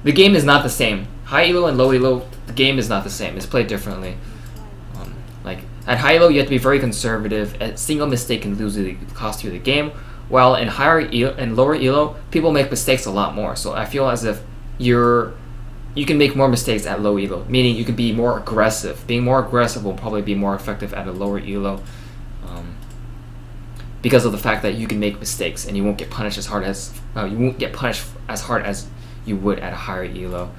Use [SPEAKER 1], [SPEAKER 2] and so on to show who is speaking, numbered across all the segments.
[SPEAKER 1] the game is not the same. High elo and low elo, the game is not the same. It's played differently. Like at high elo, you have to be very conservative. A single mistake can cost you the game. While in higher elo and lower elo, people make mistakes a lot more. So I feel as if you can make more mistakes at low elo, meaning you can be more aggressive. Being more aggressive will probably be more effective at a lower elo, because of the fact that you can make mistakes and you won't get punished as hard as you would at a higher elo.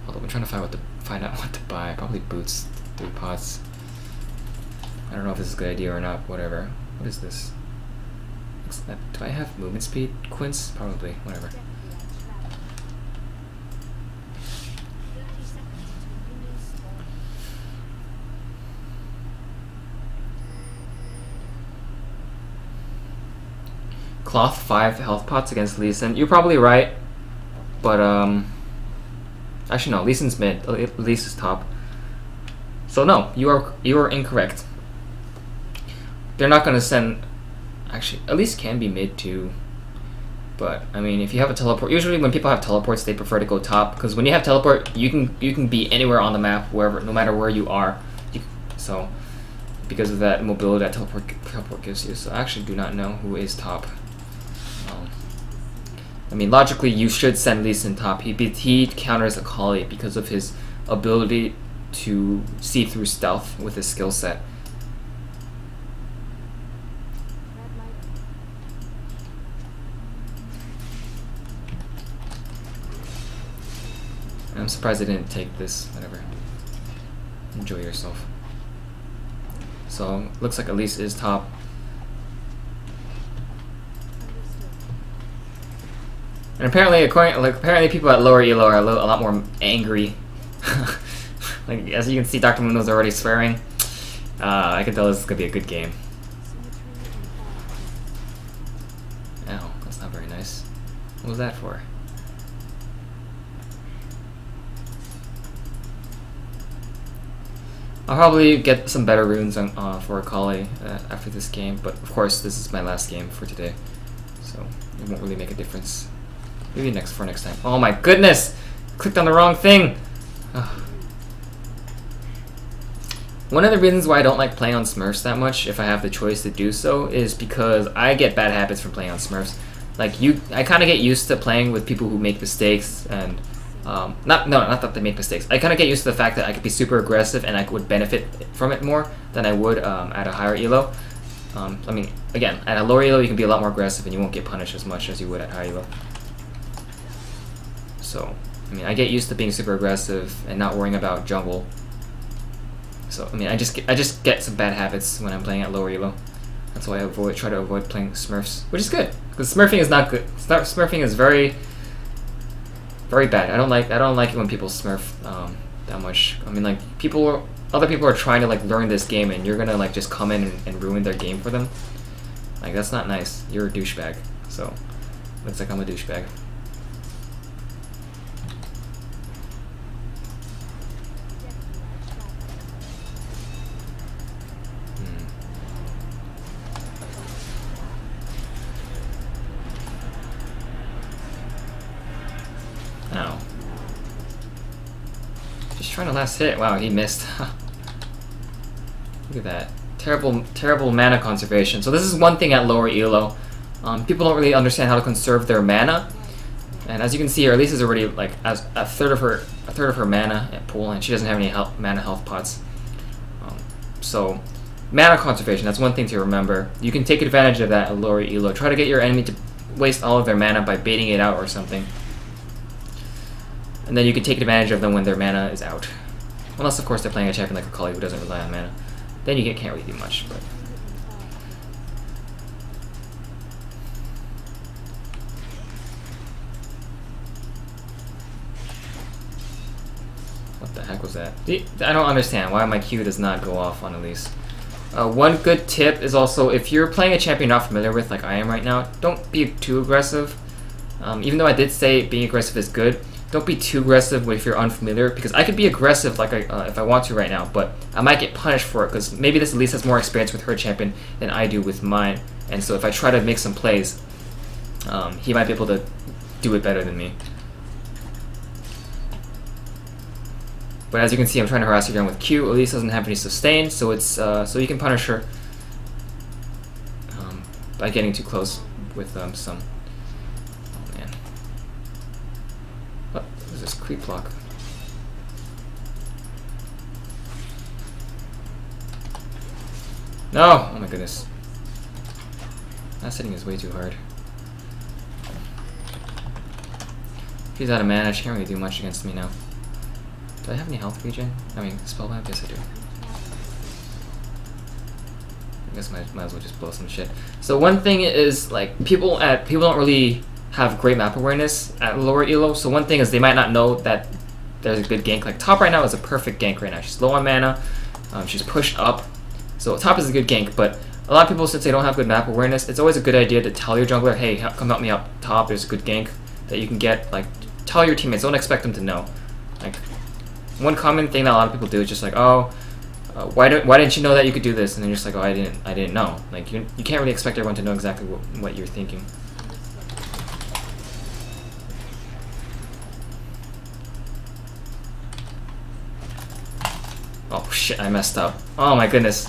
[SPEAKER 1] Although I'm trying to find out what to buy. Probably boots, 3 pots. I don't know if this is a good idea or not. Whatever. What is this? Do I have movement speed? Quints? Probably. Whatever. Cloth 5 health pots against Lee Sin. You're probably right, but actually no. Lee Sin's mid. Lee Sin's top. So no, you are incorrect. They're not gonna send. Actually, at least can be mid too. But I mean, if you have a teleport, usually when people have teleports, they prefer to go top because when you have teleport, you can be anywhere on the map, wherever, no matter where you are. So because of that mobility that teleport gives you. So I actually do not know who is top. I mean, logically, you should send Lee Sin top. He counters Akali because of his ability to see through stealth with his skill set. I'm surprised I didn't take this. Whatever. Enjoy yourself. So looks like Elise is top. And apparently, apparently people at lower elo are a lot more angry. Like as you can see, Dr. Muno's already swearing. I can tell this is gonna be a good game. Ow, that's not very nice. What was that for? I'll probably get some better runes on, for Akali after this game, but of course this is my last game for today, so it won't really make a difference. Maybe next time. Oh my goodness! Clicked on the wrong thing! Ugh. One of the reasons why I don't like playing on Smurfs that much, if I have the choice to do so, is because I get bad habits from playing on Smurfs. Like I kind of get used to playing with people who make mistakes, and not that they make mistakes. I kind of get used to the fact that I could be super aggressive and I would benefit from it more than I would at a higher elo. I mean, again, at a lower elo you can be a lot more aggressive and you won't get punished as much as you would at higher elo. So, I mean, I get used to being super aggressive and not worrying about jungle. So, I mean, I just get some bad habits when I'm playing at lower elo. That's why I try to avoid playing Smurfs, which is good because smurfing is not good. Smurfing is very bad. I don't like it when people smurf that much. I mean, like other people are trying to like learn this game, and you're gonna like just come in and ruin their game for them. Like that's not nice. You're a douchebag. So looks like I'm a douchebag. Ow. Just trying to last hit. Wow, he missed. Look at that. Terrible mana conservation. So this is one thing at lower elo. People don't really understand how to conserve their mana. And as you can see here, Elise is already like as a third of her mana at pool, and she doesn't have any mana health pots. So mana conservation, that's one thing to remember. You can take advantage of that at lower elo. Try to get your enemy to waste all of their mana by baiting it out or something. And then you can take advantage of them when their mana is out. Unless, of course, they're playing a champion like Akali who doesn't rely on mana. Then you can't really do much. But what the heck was that? I don't understand why my Q does not go off on Elise. One good tip is also, if you're playing a champion you're not familiar with, like I am right now, don't be too aggressive. Even though I did say being aggressive is good, don't be too aggressive if you're unfamiliar, because I could be aggressive like if I want to right now, but I might get punished for it, because maybe this Elise has more experience with her champion than I do with mine, and so if I try to make some plays, he might be able to do it better than me. But as you can see, I'm trying to harass her down with Q. Elise doesn't have any sustain, so it's so you can punish her by getting too close with some. Oh man, what is this creep block? No! Oh my goodness, that setting is way too hard. She's out of mana. She can't really do much against me now. Do I have any health regen? I mean, spellbound? Yes, I do. I guess might as well just blow some shit. So one thing is, like, people don't really have great map awareness at lower elo. So one thing is they might not know that there's a good gank. Like top right now is a perfect gank right now. She's low on mana. She's pushed up. So top is a good gank, but a lot of people, since they don't have good map awareness, it's always a good idea to tell your jungler, hey, come help me up top. There's a good gank that you can get. Like, tell your teammates. Don't expect them to know. Like, one common thing that a lot of people do is just like, oh, why didn't you know that you could do this? And then you're just like, oh, I didn't know. Like you can't really expect everyone to know exactly what you're thinking. Oh shit, I messed up. Oh my goodness.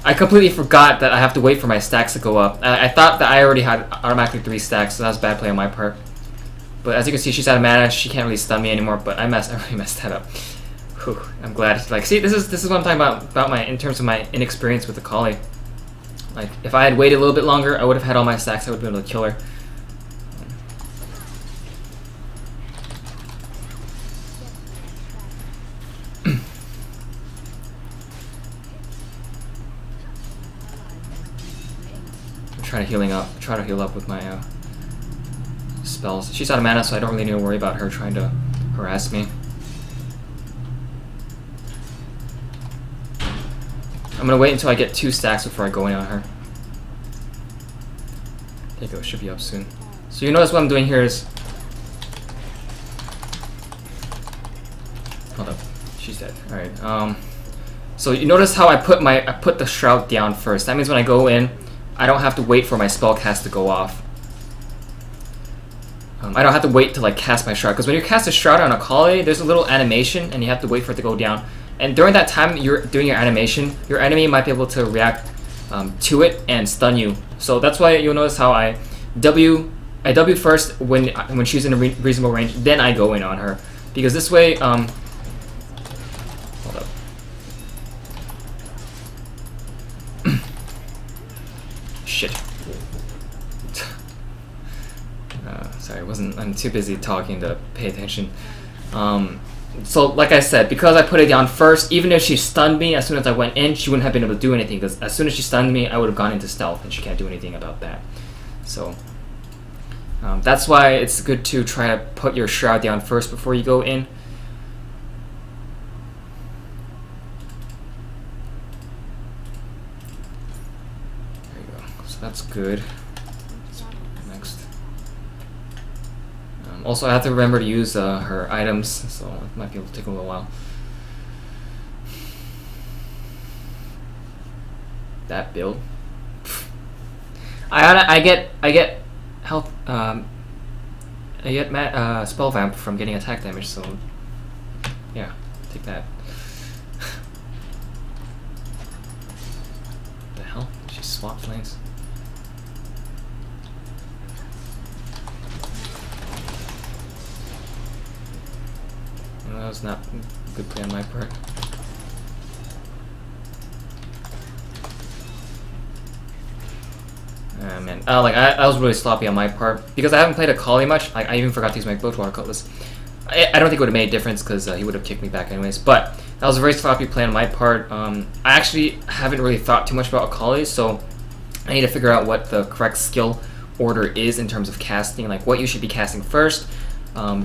[SPEAKER 1] I completely forgot that I have to wait for my stacks to go up. I thought that I already had automatically 3 stacks, so that was bad play on my part. But as you can see, she's out of mana. She can't really stun me anymore. But I really messed that up. Whew, I'm glad. Like, see, this is what I'm talking about my in terms of my inexperience with Akali. Like, if I had waited a little bit longer, I would have had all my stacks. I would have been able to kill her. I'm trying to heal up with my spells. She's out of mana, so I don't really need to worry about her trying to harass me. I'm gonna wait until I get 2 stacks before I go in on her. There you go, should be up soon. So you notice what I'm doing here is... Hold up, she's dead. Alright, so you notice how I put the shroud down first. That means when I go in, I don't have to wait for my spell cast to go off. I don't have to wait to like cast my shroud, because when you cast a shroud on Akali, there's a little animation and you have to wait for it to go down. And during that time you're doing your animation, your enemy might be able to react to it and stun you. So that's why you'll notice how I W first when she's in a reasonable range, then I go in on her, because this way hold up. Shit. Sorry, I'm too busy talking to pay attention. So like I said, because I put it down first, even if she stunned me as soon as I went in, she wouldn't have been able to do anything, because as soon as she stunned me, I would have gone into stealth, and she can't do anything about that. So that's why it's good to try to put your shroud down first before you go in. There you go. So that's good. Also, I have to remember to use her items, so it might be able to take a little while. That build. I get health. I get spell vamp from getting attack damage. So yeah, take that. What the hell? She swapped lanes. That was not a good play on my part. Man, like I was really sloppy on my part because I haven't played Akali much. Like I even forgot to use my Water Cutlass. I don't think it would have made a difference because he would have kicked me back anyways. But that was a very sloppy play on my part. I actually haven't really thought too much about Akali, so I need to figure out what the correct skill order is in terms of casting. Like what you should be casting first.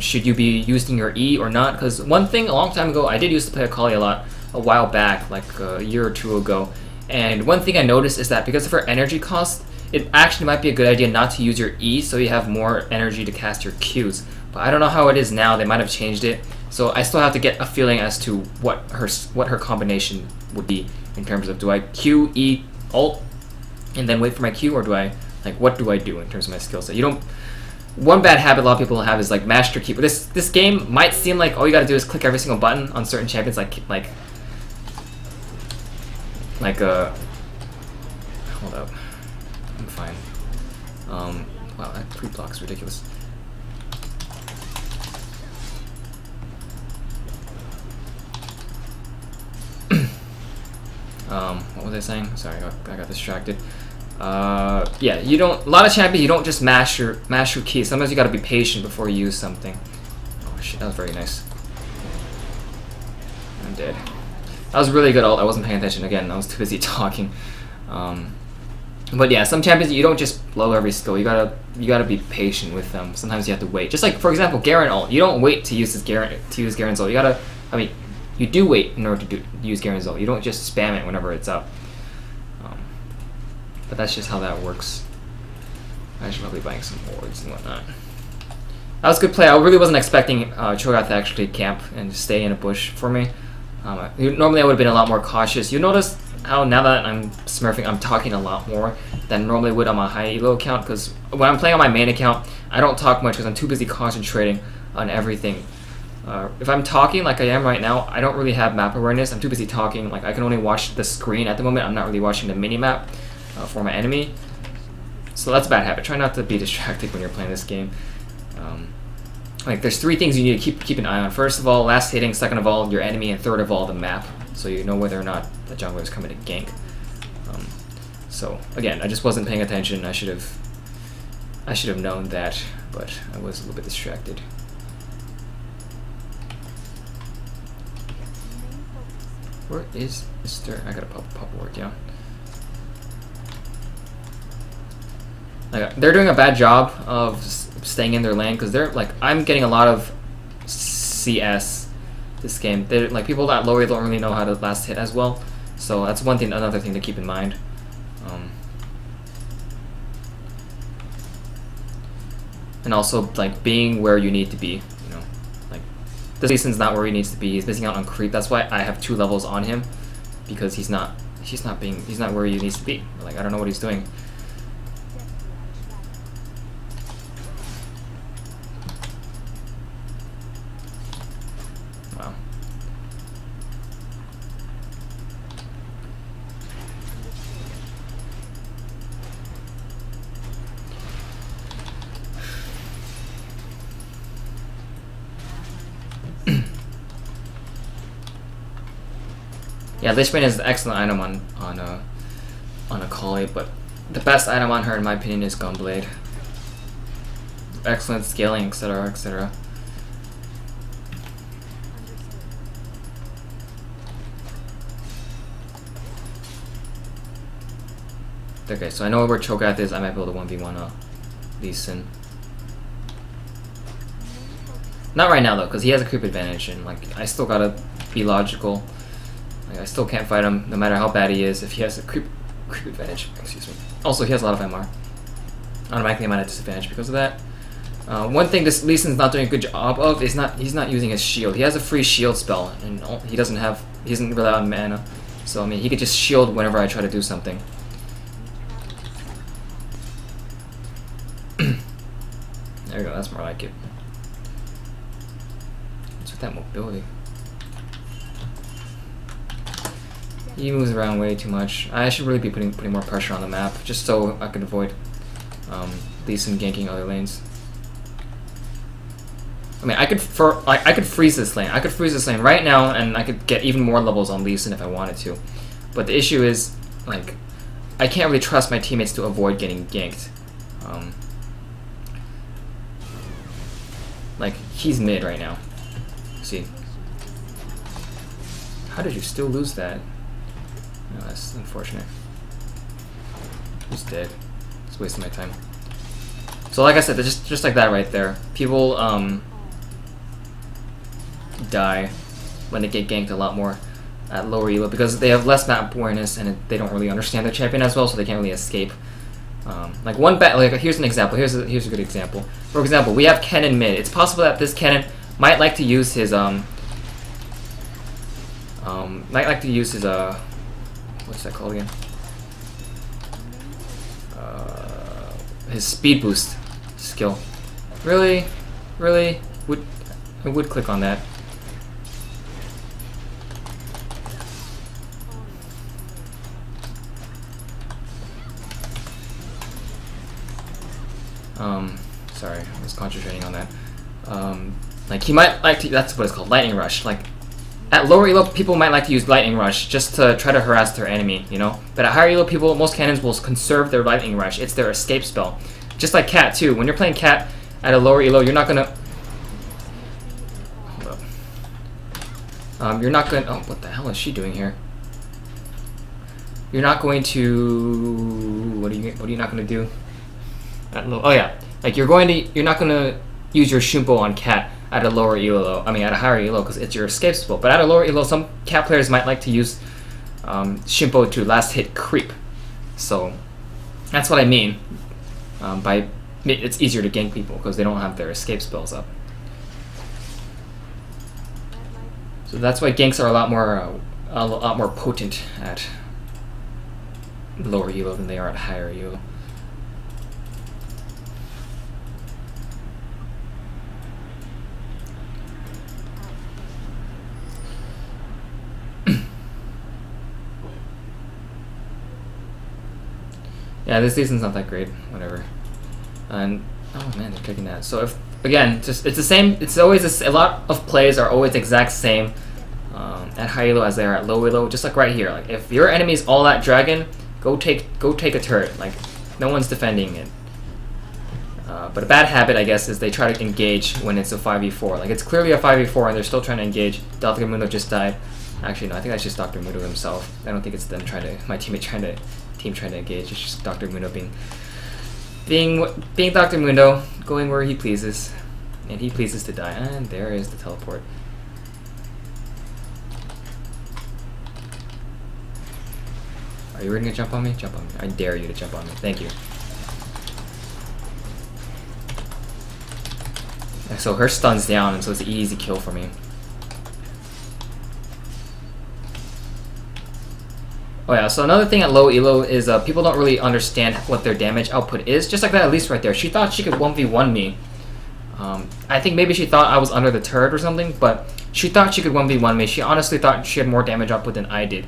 [SPEAKER 1] Should you be using your E or not? Because one thing a long time ago, I did used to play Akali a lot, a while back, like a year or 2 ago. And one thing I noticed is that because of her energy cost, it actually might be a good idea not to use your E so you have more energy to cast your Qs. But I don't know how it is now, they might have changed it. So I still have to get a feeling as to what her combination would be in terms of, do I Q, E, ult, and then wait for my Q, or do I, like, what do I do in terms of my skill set? You don't, one bad habit a lot of people have is like master keeper. This game might seem like all you gotta do is click every single button on certain champions, like hold up, I'm fine. Wow, that pre-block's ridiculous. What was I saying? Sorry, I got distracted. Yeah, you don't. A lot of champions, you don't just mash your key. Sometimes you gotta be patient before you use something. Oh shit, that was very nice. I'm dead. That was really good ult. I wasn't paying attention again. I was too busy talking. But yeah, some champions you don't just blow every skill. You gotta be patient with them. Sometimes you have to wait. Just like for example, Garen ult. You don't wait to use Garen's ult. You gotta. I mean, you do wait in order to use Garen's ult. You don't just spam it whenever it's up. But that's just how that works. I should probably buying some wards and whatnot. That was good play. I really wasn't expecting Cho'Gath to actually camp and stay in a bush for me. Normally I would have been a lot more cautious. You notice how now that I'm smurfing, I'm talking a lot more than normally would on my high elo account, because when I'm playing on my main account, I don't talk much because I'm too busy concentrating on everything. If I'm talking like I am right now, I don't really have map awareness. I'm too busy talking. Like I can only watch the screen at the moment. I'm not really watching the mini-map for my enemy. So that's a bad habit. Try not to be distracted when you're playing this game. Like there's 3 things you need to keep an eye on. First of all, last hitting. Second of all, your enemy. And third of all, the map. So you know whether or not the jungler is coming to gank. So again, I just wasn't paying attention. I should have known that, but I was a little bit distracted. Where is Mr.? I gotta pop word, yeah. Like, they're doing a bad job of staying in their lane because they're like, I'm getting a lot of CS this game. They're like, people that lower don't really know how to last hit as well. So that's another thing to keep in mind. And also like being where you need to be. You know, like this Lee's not where he needs to be. He's missing out on creep. That's why I have 2 levels on him, because he's not where he needs to be. Like I don't know what he's doing. Wow. Yeah, Lishman is an excellent item on Akali, but the best item on her, in my opinion, is Gunblade. Excellent scaling, etc., etc. Okay, so I know where Cho'Gath is. I might be able to 1v1 Lee Sin. Not right now though, because he has a creep advantage, and like I still gotta be logical. Like, I still can't fight him, no matter how bad he is, if he has a creep advantage. Excuse me. Also, he has a lot of MR. Automatically, I'm at a disadvantage because of that. One thing this Lee Sin's not doing a good job of is he's not using his shield. He has a free shield spell, and he doesn't rely on mana. So I mean, he could just shield whenever I try to do something. There we go. That's more like it. What's with that mobility? He moves around way too much. I should really be putting more pressure on the map, just so I can avoid Lee Sin ganking other lanes. I mean, I could freeze this lane. I could freeze this lane right now, and I could get even more levels on Lee Sin if I wanted to. But the issue is, like, I can't really trust my teammates to avoid getting ganked. Like, he's mid right now. See? How did you still lose that? No, that's unfortunate. He's dead. Just wasting my time. So like I said, just like that right there. People die when they get ganked a lot more at lower elo because they have less map awareness and they don't really understand their champion as well, so they can't really escape. Like here's an example. Here's a good example. For example, we have Kennen mid. It's possible that this Kennen might like to use his what's that called again? His speed boost skill. Really? Really? I would click on that. Sorry, I was concentrating on that. Like he might like to, that's what it's called, lightning rush. Like at lower elo, people might like to use lightning rush just to try to harass their enemy, you know? But at higher elo people, most cannons will conserve their lightning rush. It's their escape spell. Just like Cat too. When you're playing Cat at a lower elo, you're not gonna... Hold up. You're not gonna... Oh, what the hell is she doing here? You're not going to... What are you not gonna do? At low... Oh yeah. Like you're not gonna use your Shumpo on Cat at a lower elo, I mean at a higher elo, because it's your escape spell. But at a lower elo, some Cat players might like to use Shumpo to last hit creep. So that's what I mean by it's easier to gank people because they don't have their escape spells up. So that's why ganks are a lot more potent at lower elo than they are at higher elo. Yeah, this season's not that great. Whatever. And oh man, they're taking that. So if again, just it's the same. It's always a lot of plays are always exact same at high elo as they are at low elo. Just like right here. Like if your enemy's all that dragon, go take a turret. Like no one's defending it. But a bad habit, I guess, is they try to engage when it's a 5v4. Like it's clearly a 5v4 and they're still trying to engage. Dr. Mundo just died. Actually, no, I think that's just Dr. Mundo himself. I don't think it's them my teammate trying to engage. It's just Dr. Mundo being Dr. Mundo, going where he pleases, and he pleases to die. And there is the teleport. Are you ready to jump on me? Jump on me. I dare you to jump on me. Thank you. So her stun's down, and so it's an easy kill for me. Oh yeah, so another thing at low elo is people don't really understand what their damage output is. Just like that Elise right there. She thought she could 1v1 me. I think maybe she thought I was under the turret or something, but she thought she could 1v1 me. She honestly thought she had more damage output than I did,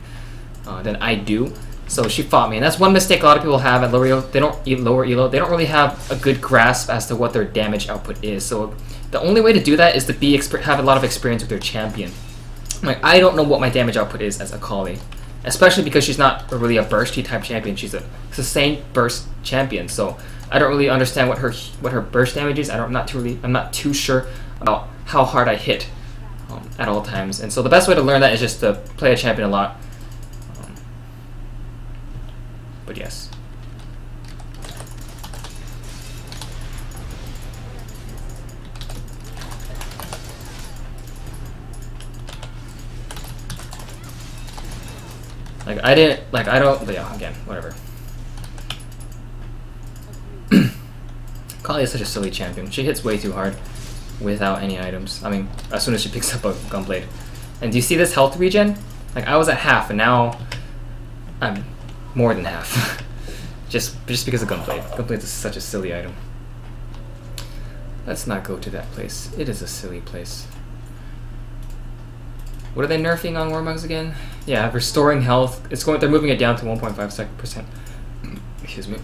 [SPEAKER 1] than I do. So she fought me, and that's one mistake a lot of people have at lower elo. They don't lower elo. They don't really have a good grasp as to what their damage output is. So the only way to do that is to have a lot of experience with their champion. Like I don't know what my damage output is as Akali. Especially because she's not really a bursty type champion. She's a sustained burst champion. So I don't really understand what her burst damage is. I'm not too sure about how hard I hit at all times. And so the best way to learn that is just to play a champion a lot. But yes. I don't, but yeah, again, whatever. Akali is such a silly champion. She hits way too hard without any items. I mean, as soon as she picks up a gunblade. And do you see this health regen? Like, I was at half, and now I'm more than half. just because of gunblade. Gunblade is such a silly item. Let's not go to that place. It is a silly place. What are they nerfing on Warmugs again? Yeah, restoring health. They're moving it down to 1.5%. Excuse me.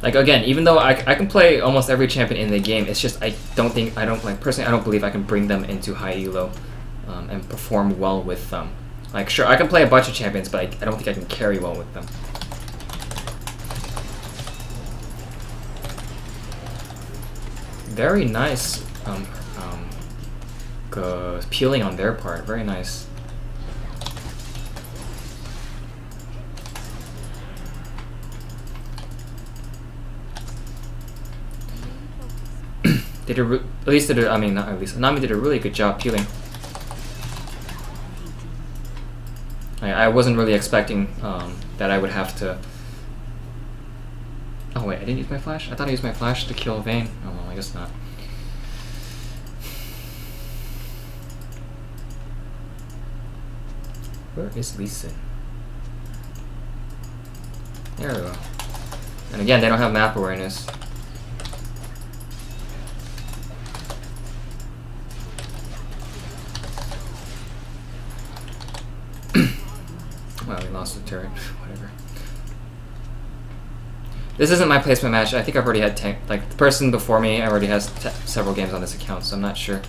[SPEAKER 1] Like again, even though I can play almost every champion in the game, it's just personally I don't believe I can bring them into high elo and perform well with them. Like, sure, I can play a bunch of champions, but I don't think I can carry well with them. Very nice peeling on their part. Very nice. Nami did a really good job peeling. I wasn't really expecting that I would have to... Oh wait, I didn't use my flash? I thought I used my flash to kill Vayne. Oh well, I guess not. Where is Lee Sin? There we go. And again, they don't have map awareness. Well, we lost the turret. Whatever. This isn't my placement match. I think I've already had tank. Like the person before me already has several games on this account, so I'm not sure.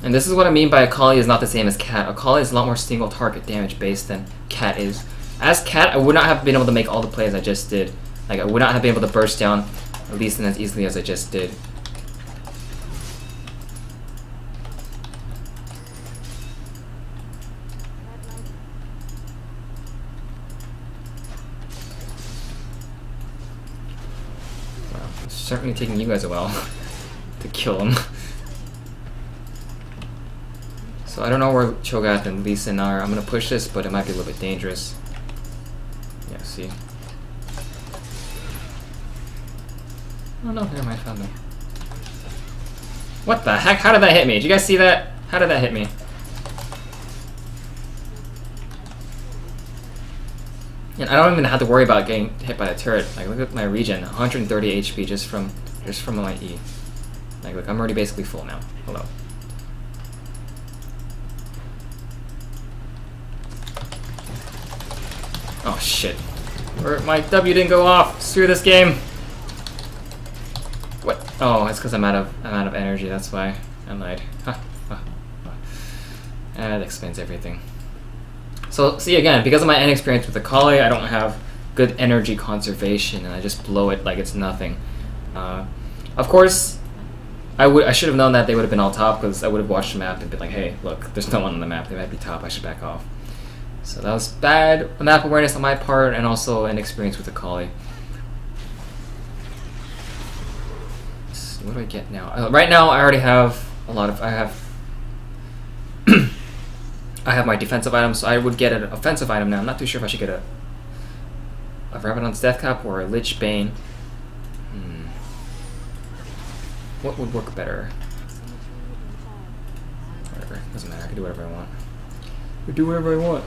[SPEAKER 1] And this is what I mean by Akali is not the same as Cat. Akali is a lot more single target damage based than Cat is. As Cat, I would not have been able to make all the plays I just did. Like I would not have been able to burst down at least as easily as I just did. Wow, it's certainly taking you guys a while to kill him. So I don't know where Cho'Gath and Lee Sin are. I'm gonna push this, but it might be a little bit dangerous. Yeah, see. Oh no, never mind, I found them. What the heck? How did that hit me? Did you guys see that? How did that hit me? And I don't even have to worry about getting hit by the turret. Like look at my regen, 130 HP just from my E. Like look, I'm already basically full now. Hello. Oh shit. My W didn't go off. Screw this game. What? Oh, it's because I'm out of energy, that's why I lied. That explains everything. So see again, because of my inexperience with Akali, I don't have good energy conservation and I just blow it like it's nothing. Of course I should have known that they would have been all top because I would have watched the map and been like, hey, look, there's no one on the map, they might be top, I should back off. So that was bad map awareness on my part and also inexperience with Akali. So what do I get now? Right now I already have a lot of, I have my defensive items, so I would get an offensive item now. I'm not too sure if I should get a Rabadon's Death Cap or a Lich Bane. What would work better? Whatever, doesn't matter, I can do whatever I want. I can do whatever I want.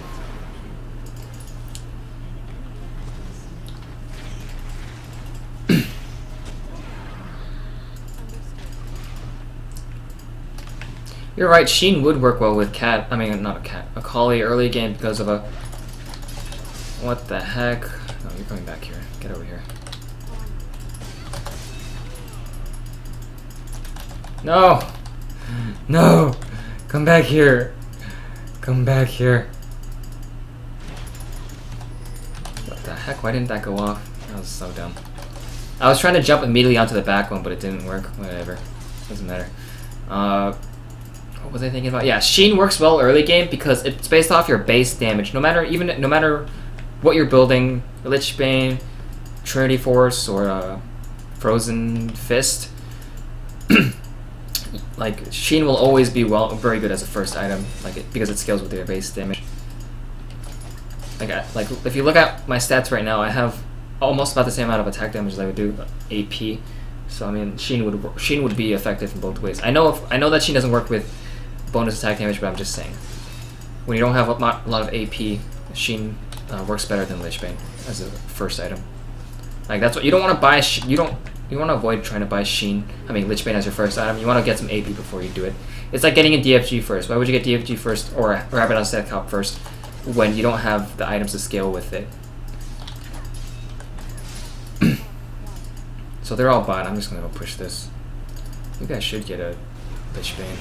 [SPEAKER 1] You're right, Sheen would work well with Cat. I mean, not a Cat. Akali early game because of a... What the heck? No, you're coming back here. Get over here. No! No! Come back here! Come back here. What the heck? Why didn't that go off? That was so dumb. I was trying to jump immediately onto the back one, but it didn't work. Whatever. Doesn't matter. What was I thinking about? Yeah, Sheen works well early game because it's based off your base damage. No matter what you're building, Lich Bane, Trinity Force, or Frozen Fist, like Sheen will always be very good as a first item, because it scales with your base damage. Like if you look at my stats right now, I have almost about the same amount of attack damage as I would do AP. So I mean, Sheen would be effective in both ways. I know that Sheen doesn't work with bonus attack damage, but I'm just saying, when you don't have a lot of AP, Sheen works better than Lich Bane as a first item. Like that's what you don't want to buy. You want to avoid trying to buy Lich Bane as your first item. You want to get some AP before you do it. It's like getting a DFG first. Why would you get DFG first or Rabadon's Death Cap first when you don't have the items to scale with it? So they're all bot. I'm just gonna go push this. You guys should get a Lich Bane.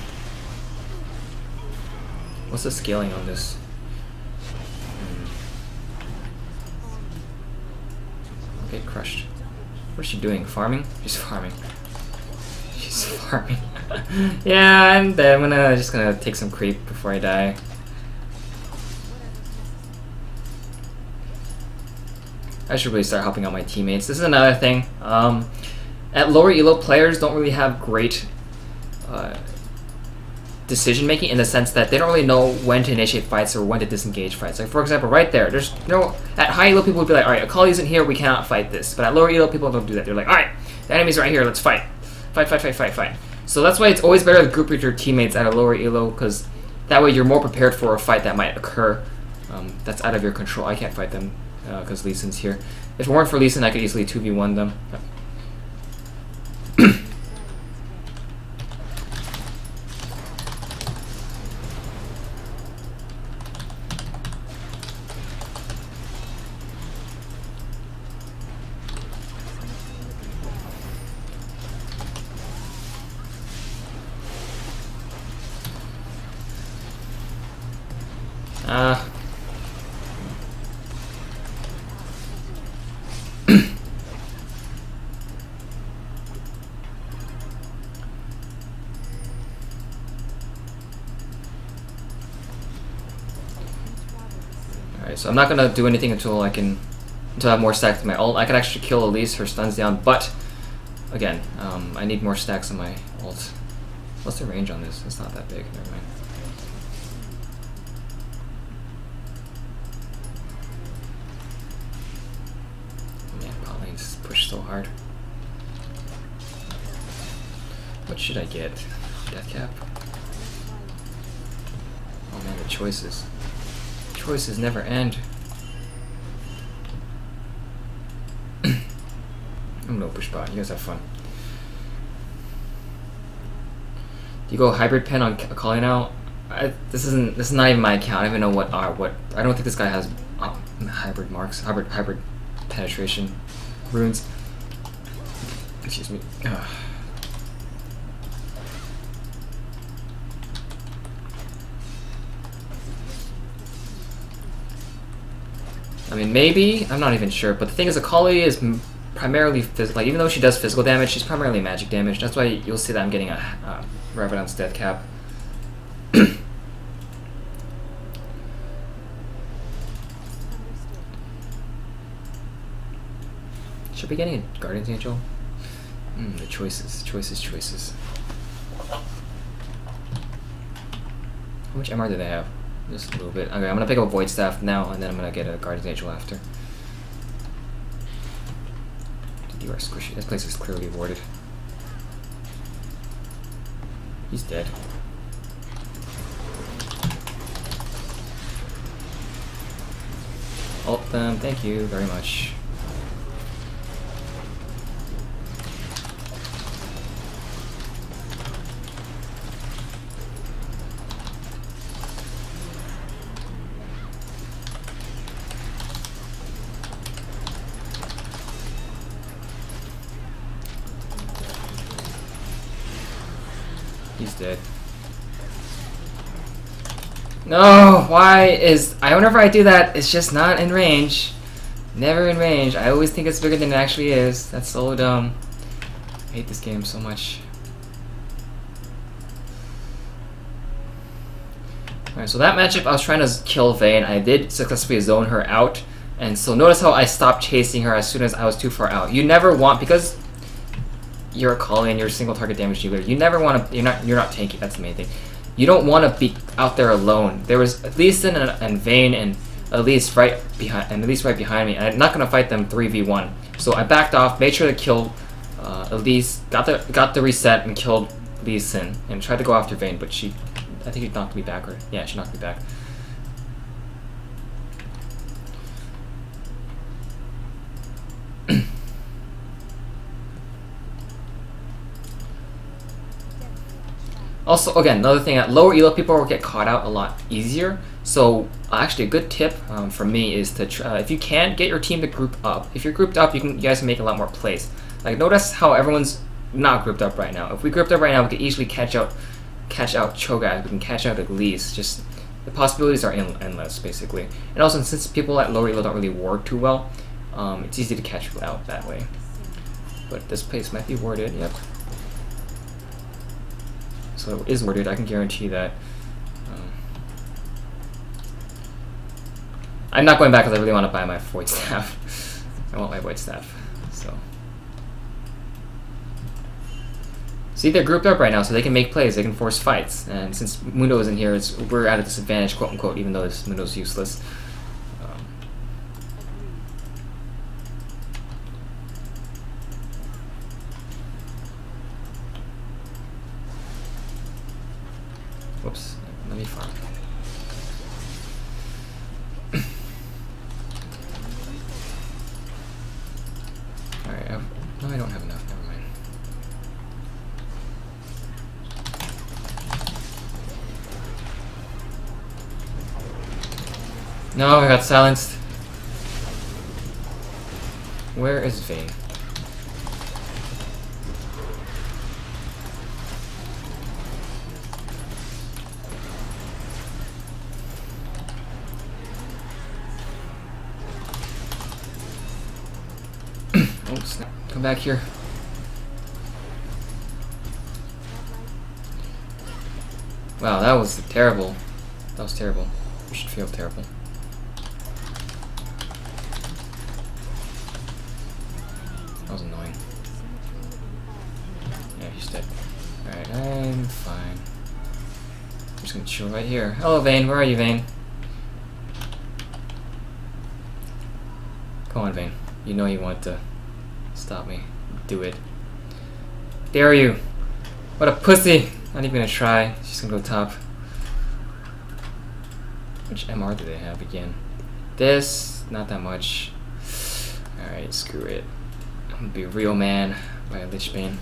[SPEAKER 1] What's the scaling on this? Okay, crushed. What is she doing? Farming? She's farming. She's farming. Yeah, and then I'm just gonna take some creep before I die. I should really start helping out my teammates. This is another thing. At lower elo, players don't really have great decision making in the sense that they don't really know when to initiate fights or when to disengage fights. Like for example, right there, there's at high elo people would be like, all right, Akali isn't here, we cannot fight this. But at lower elo people don't do that. They're like, all right, the enemy's right here, let's fight, fight. So that's why it's always better to group with your teammates at a lower elo, because that way you're more prepared for a fight that might occur. That's out of your control. I can't fight them because Lee Sin's here. If it weren't for Lee Sin, I could easily 2v1 them. Yep. Alright, so I'm not gonna do anything until I have more stacks in my ult. I can actually kill Elise, her stun's down, but again, I need more stacks on my ult. What's the range on this? It's not that big, never mind. Man, bot lane just pushed so hard. What should I get? Death cap? Oh man, the choices. Choices never end. I'm gonna push bot. You guys have fun. Do you go hybrid pen on Akali now? This is not even my account. I don't even know what I don't think this guy has hybrid marks, hybrid penetration runes. Excuse me. Ugh. I mean, maybe, I'm not even sure, but the thing is, Akali is primarily physical. Like, even though she does physical damage, she's primarily magic damage. That's why you'll see that I'm getting a Revenant's death cap. Should be getting a Guardian's Angel. The choices. How much MR do they have? Just a little bit. Okay, I'm gonna pick up a Void Staff now, and then I'm gonna get a Guardian's Angel after. Dude, you are squishy. This place is clearly warded. He's dead. Ult them, thank you very much. He's dead. No, why is whenever I do that, it's just not in range. Never in range. I always think it's bigger than it actually is. That's so dumb. I hate this game so much. Alright, so that matchup I was trying to kill Vayne. I did successfully zone her out. And so notice how I stopped chasing her as soon as I was too far out. You never want, because you're Akali and you're a single target damage dealer, you never want to, you're not tanky, that's the main thing. You don't want to be out there alone. There was Lee Sin and Vayne and Elise right behind me, and I'm not gonna fight them 3v1. So I backed off, made sure to kill Elise, got the reset and killed Lee Sin, and tried to go after Vayne, but I think she knocked me back, or yeah, she knocked me back. Also, again, another thing, at lower elo, people will get caught out a lot easier. So, actually, a good tip for me is to try, if you can, get your team to group up. If you're grouped up, you guys can make a lot more plays. Like, notice how everyone's not grouped up right now. If we grouped up right now, we could easily catch out Cho'Gath. We can catch out Glyphs. Just the possibilities are endless, basically. And also, since people at lower elo don't really ward too well, it's easy to catch people out that way. But this place might be warded. Yep. So it is worded, I can guarantee that. I'm not going back because I really want to buy my Void Staff. I want my Void Staff. So See, they're grouped up right now, so they can make plays, they can force fights. And since Mundo isn't here, we're at a disadvantage, quote unquote, even though this Mundo's useless. Whoops, let me farm. Alright, no, I don't have enough, never mind. No, I got silenced. Where is Vayne? Oh, snap. Come back here. Wow, that was terrible. That was terrible. You should feel terrible. That was annoying. Yeah, he's dead. Alright, I'm fine. I'm just gonna chill right here. Hello, Vayne. Where are you, Vayne? Come on, Vayne. You know you want to stop me. Do it. Dare you! What a pussy! Not even gonna try. She's gonna go top. Which MR do they have again? This, not that much. Alright, screw it. I'm gonna be a real man by a Lich Bane.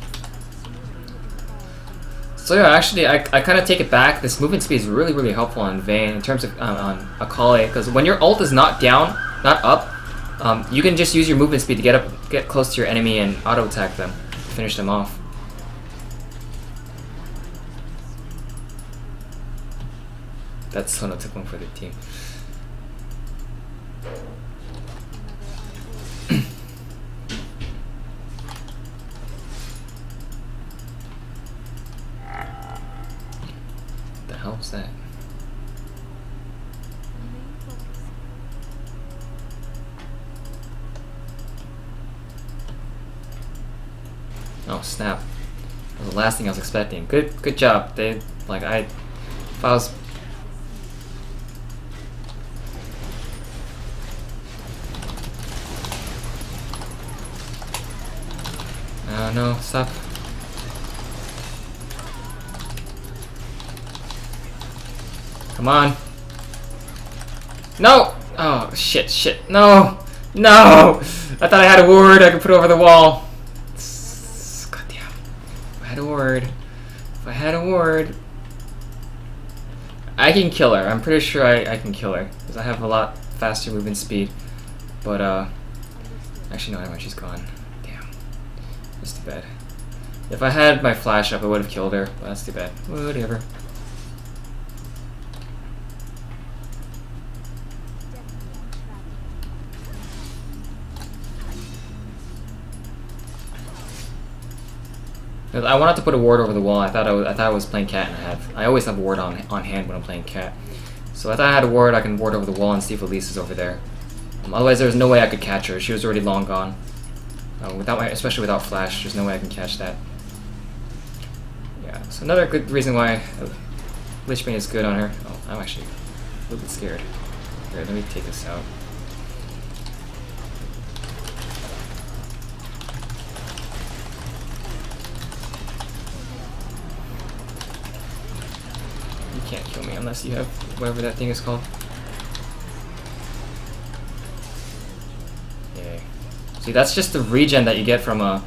[SPEAKER 1] So yeah, actually, I kind of take it back. This movement speed is really, really helpful on Vayne in terms of on Akali, because when your ult is not down, not up, you can just use your movement speed to get close to your enemy and auto attack them, finish them off. That's Sono took one for the team. What the hell was that? Oh snap! That was the last thing I was expecting. Good job. They like if I was. No, stop. Come on. No! Oh, shit. No! No! I thought I had a ward I could put over the wall. God damn. If I had a ward. I can kill her. I'm pretty sure I can kill her. Because I have a lot faster movement speed. But, actually, no, never mind. She's gone. That's too bad. If I had my flash up, I would have killed her. But that's too bad. Whatever. I wanted to put a ward over the wall. I thought I was playing cat, and I always have a ward on hand when I'm playing cat. So I thought I had a ward. I can ward over the wall and see if Elise is over there. Otherwise, there's no way I could catch her. She was already long gone. Especially without flash, there's no way I can catch that. Yeah, so another good reason why Lich Bane is good on her. Oh, I'm actually a little bit scared. Here, let me take this out. You can't kill me unless you have whatever that thing is called. See, that's just the regen that you get from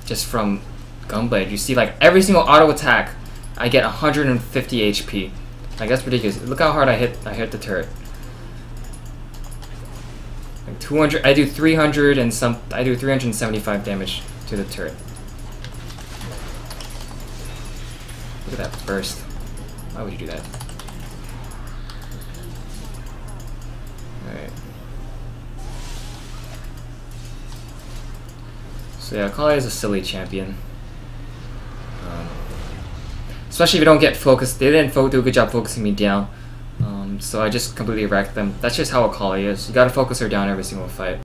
[SPEAKER 1] just from Gunblade. You see, like every single auto attack, I get 150 HP. Like that's ridiculous. Look how hard I hit the turret. Like 200. I do 300 and some. I do 375 damage to the turret. Look at that burst. Why would you do that? Alright. So yeah, Akali is a silly champion. Especially if you don't get focused. They didn't do a good job focusing me down. So I just completely wrecked them. That's just how Akali is. You gotta focus her down every single fight.